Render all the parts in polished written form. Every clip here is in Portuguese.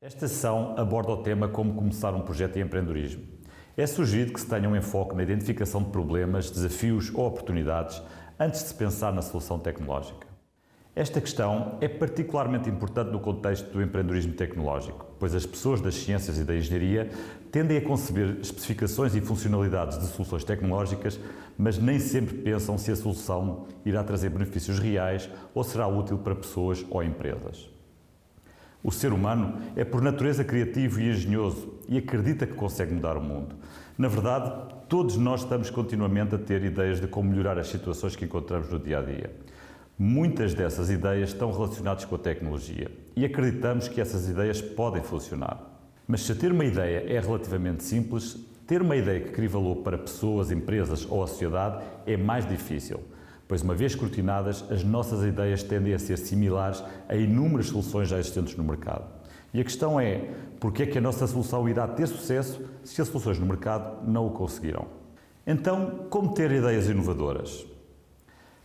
Esta sessão aborda o tema como começar um projeto de empreendedorismo. É sugerido que se tenha um enfoque na identificação de problemas, desafios ou oportunidades antes de se pensar na solução tecnológica. Esta questão é particularmente importante no contexto do empreendedorismo tecnológico, pois as pessoas das ciências e da engenharia tendem a conceber especificações e funcionalidades de soluções tecnológicas, mas nem sempre pensam se a solução irá trazer benefícios reais ou será útil para pessoas ou empresas. O ser humano é por natureza criativo e engenhoso e acredita que consegue mudar o mundo. Na verdade, todos nós estamos continuamente a ter ideias de como melhorar as situações que encontramos no dia-a-dia. Muitas dessas ideias estão relacionadas com a tecnologia e acreditamos que essas ideias podem funcionar. Mas se ter uma ideia é relativamente simples, ter uma ideia que crie valor para pessoas, empresas ou a sociedade é mais difícil, pois uma vez escrutinadas, as nossas ideias tendem a ser similares a inúmeras soluções já existentes no mercado. E a questão é, porque é que a nossa solução irá ter sucesso se as soluções no mercado não o conseguirão? Então, como ter ideias inovadoras?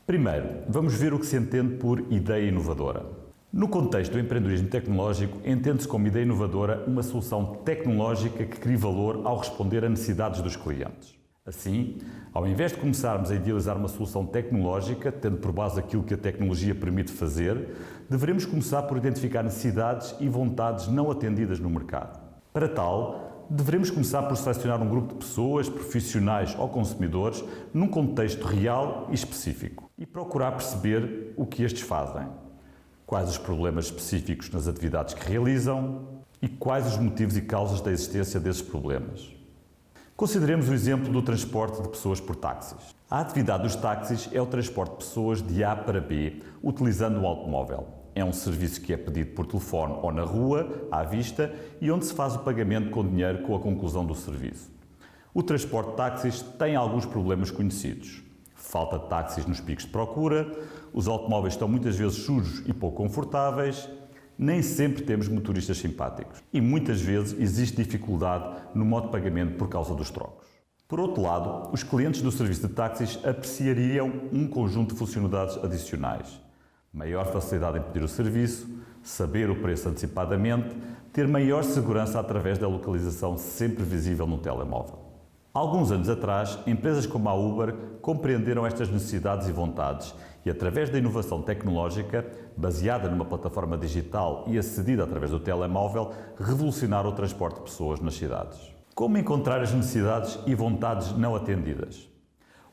Primeiro, vamos ver o que se entende por ideia inovadora. No contexto do empreendedorismo tecnológico, entende-se como ideia inovadora uma solução tecnológica que crie valor ao responder a necessidades dos clientes. Assim, ao invés de começarmos a idealizar uma solução tecnológica, tendo por base aquilo que a tecnologia permite fazer, devemos começar por identificar necessidades e vontades não atendidas no mercado. Para tal, devemos começar por selecionar um grupo de pessoas, profissionais ou consumidores, num contexto real e específico, e procurar perceber o que estes fazem, quais os problemas específicos nas atividades que realizam e quais os motivos e causas da existência desses problemas. Consideremos o exemplo do transporte de pessoas por táxis. A atividade dos táxis é o transporte de pessoas de A para B, utilizando um automóvel. É um serviço que é pedido por telefone ou na rua, à vista, e onde se faz o pagamento com dinheiro com a conclusão do serviço. O transporte de táxis tem alguns problemas conhecidos. Falta de táxis nos picos de procura, os automóveis estão muitas vezes sujos e pouco confortáveis, nem sempre temos motoristas simpáticos e muitas vezes existe dificuldade no modo de pagamento por causa dos trocos. Por outro lado, os clientes do serviço de táxis apreciariam um conjunto de funcionalidades adicionais. Maior facilidade em pedir o serviço, saber o preço antecipadamente, ter maior segurança através da localização sempre visível no telemóvel. Alguns anos atrás, empresas como a Uber compreenderam estas necessidades e vontades e, através da inovação tecnológica, baseada numa plataforma digital e acedida através do telemóvel, revolucionaram o transporte de pessoas nas cidades. Como encontrar as necessidades e vontades não atendidas?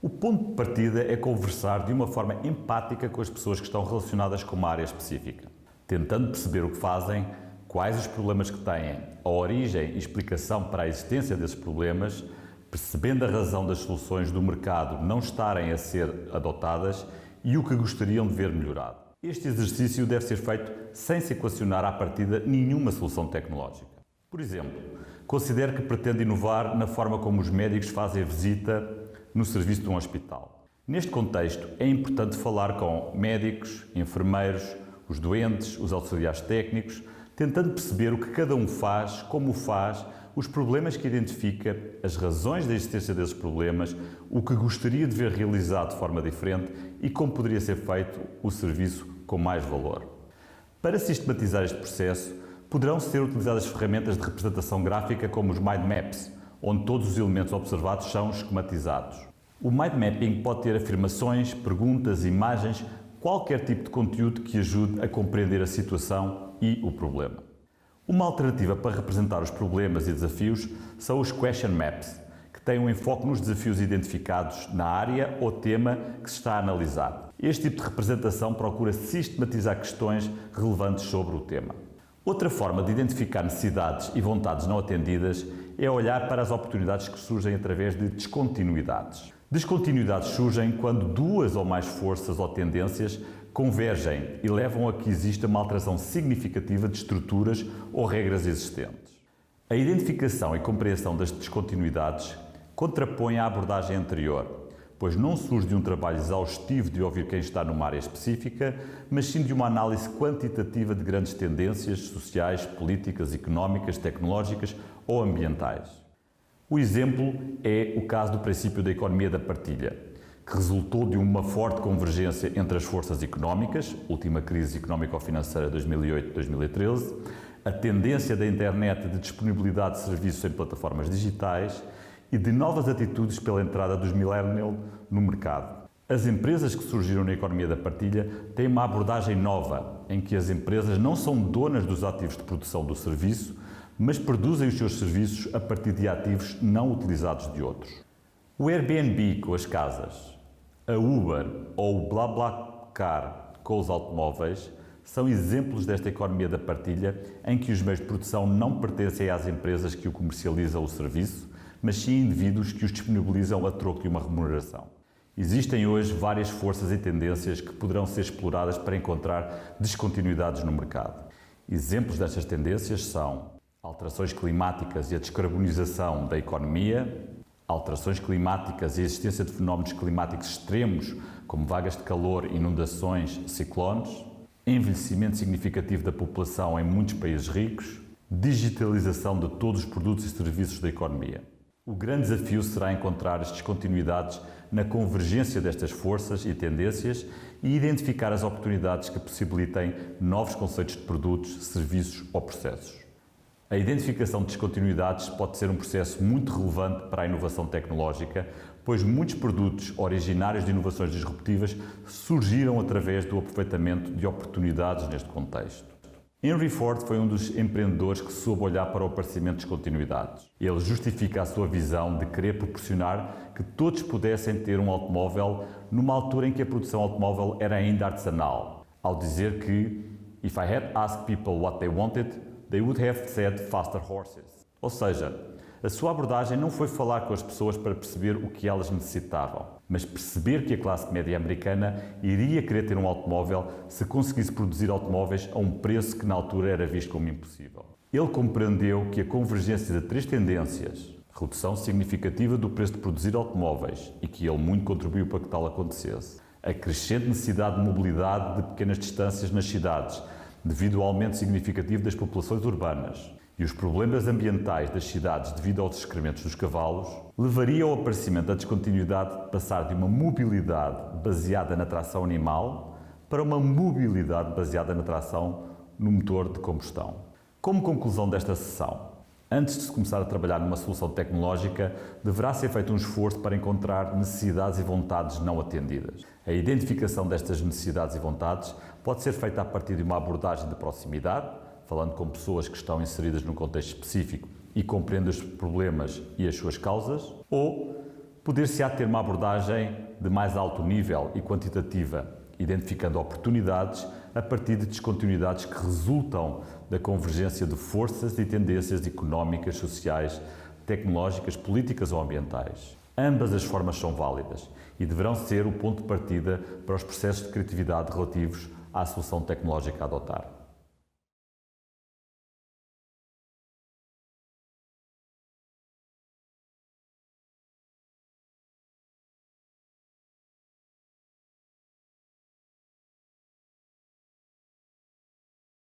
O ponto de partida é conversar de uma forma empática com as pessoas que estão relacionadas com uma área específica, tentando perceber o que fazem, quais os problemas que têm, a origem e explicação para a existência desses problemas, percebendo a razão das soluções do mercado não estarem a ser adotadas e o que gostariam de ver melhorado. Este exercício deve ser feito sem se equacionar à partida nenhuma solução tecnológica. Por exemplo, considere que pretende inovar na forma como os médicos fazem a visita no serviço de um hospital. Neste contexto, é importante falar com médicos, enfermeiros, os doentes, os auxiliares técnicos, tentando perceber o que cada um faz, como o faz, os problemas que identifica, as razões da existência desses problemas, o que gostaria de ver realizado de forma diferente e como poderia ser feito o serviço com mais valor. Para sistematizar este processo, poderão ser utilizadas ferramentas de representação gráfica como os mind maps, onde todos os elementos observados são esquematizados. O mind mapping pode ter afirmações, perguntas, imagens, qualquer tipo de conteúdo que ajude a compreender a situação e o problema. Uma alternativa para representar os problemas e desafios são os question maps, que têm um enfoque nos desafios identificados na área ou tema que se está a analisar. Este tipo de representação procura sistematizar questões relevantes sobre o tema. Outra forma de identificar necessidades e vontades não atendidas é olhar para as oportunidades que surgem através de descontinuidades. Descontinuidades surgem quando duas ou mais forças ou tendências convergem e levam a que exista uma alteração significativa de estruturas ou regras existentes. A identificação e compreensão das descontinuidades contrapõe a abordagem anterior, pois não surge de um trabalho exaustivo de ouvir quem está numa área específica, mas sim de uma análise quantitativa de grandes tendências sociais, políticas, económicas, tecnológicas ou ambientais. O exemplo é o caso do princípio da economia da partilha, que resultou de uma forte convergência entre as forças económicas, última crise económico-financeira de 2008-2013, a tendência da internet de disponibilidade de serviços em plataformas digitais e de novas atitudes pela entrada dos millennials no mercado. As empresas que surgiram na economia da partilha têm uma abordagem nova, em que as empresas não são donas dos ativos de produção do serviço, mas produzem os seus serviços a partir de ativos não utilizados de outros. O Airbnb com as casas, a Uber ou o BlaBlaCar com os automóveis são exemplos desta economia da partilha em que os meios de produção não pertencem às empresas que o comercializam o serviço, mas sim indivíduos que os disponibilizam a troco de uma remuneração. Existem hoje várias forças e tendências que poderão ser exploradas para encontrar descontinuidades no mercado. Exemplos destas tendências são alterações climáticas e a descarbonização da economia, alterações climáticas e a existência de fenómenos climáticos extremos, como vagas de calor, inundações, ciclones, envelhecimento significativo da população em muitos países ricos, digitalização de todos os produtos e serviços da economia. O grande desafio será encontrar as descontinuidades na convergência destas forças e tendências e identificar as oportunidades que possibilitem novos conceitos de produtos, serviços ou processos. A identificação de descontinuidades pode ser um processo muito relevante para a inovação tecnológica, pois muitos produtos originários de inovações disruptivas surgiram através do aproveitamento de oportunidades neste contexto. Henry Ford foi um dos empreendedores que soube olhar para o aparecimento de descontinuidades. Ele justifica a sua visão de querer proporcionar que todos pudessem ter um automóvel numa altura em que a produção automóvel era ainda artesanal, ao dizer que "If I had asked people what they wanted, they would have said faster horses." Ou seja, a sua abordagem não foi falar com as pessoas para perceber o que elas necessitavam, mas perceber que a classe média americana iria querer ter um automóvel se conseguisse produzir automóveis a um preço que na altura era visto como impossível. Ele compreendeu que a convergência de três tendências, redução significativa do preço de produzir automóveis, e que ele muito contribuiu para que tal acontecesse, a crescente necessidade de mobilidade de pequenas distâncias nas cidades, devido ao aumento significativo das populações urbanas, e os problemas ambientais das cidades devido aos excrementos dos cavalos, levaria ao aparecimento da descontinuidade de passar de uma mobilidade baseada na tração animal para uma mobilidade baseada na tração no motor de combustão. Como conclusão desta sessão, antes de se começar a trabalhar numa solução tecnológica, deverá ser feito um esforço para encontrar necessidades e vontades não atendidas. A identificação destas necessidades e vontades pode ser feita a partir de uma abordagem de proximidade, falando com pessoas que estão inseridas num contexto específico e compreendem os problemas e as suas causas, ou poder-se-á ter uma abordagem de mais alto nível e quantitativa, identificando oportunidades a partir de descontinuidades que resultam da convergência de forças e tendências económicas, sociais, tecnológicas, políticas ou ambientais. Ambas as formas são válidas e deverão ser o ponto de partida para os processos de criatividade relativos à solução tecnológica a adotar.